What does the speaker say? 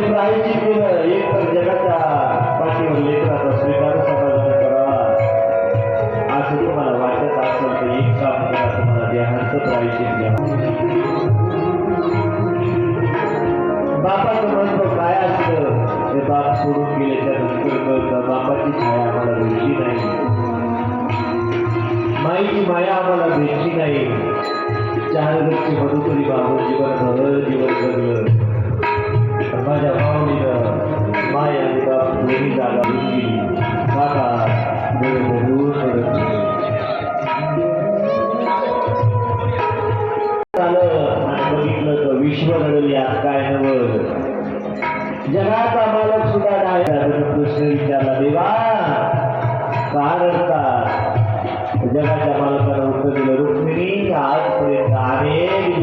प्रायश्चित केलं, एक तर जगाच्या पाठीवर लेकराचा स्वीकार समाजाने करावा असं तुम्हाला वाटत असेल तर एक काम करा, तुम्हाला देहांचं प्रायश्चित घ्या. बापाचं महत्व काय असतं ते बाप सोडून गेल्याच्या नंतर कळतं. बापाची छाया आम्हाला भेटली नाही, माईची माया आम्हाला भेटली नाही. चार व्यक्ती मधुकरी बाबू जीवन जगलं, माझ्या माऊलीनं माय आणि बाप दोन्ही जागा गेली. काका आणि बघितलं तर विश्व घडली आज काय नवं. जगाचा मालक सुद्धा नाही. प्रश्न विचारला, देवा का रडता? जगाच्या मालकानं उत्तर दिलं, रुक्मिणी आजपर्यंत अनेक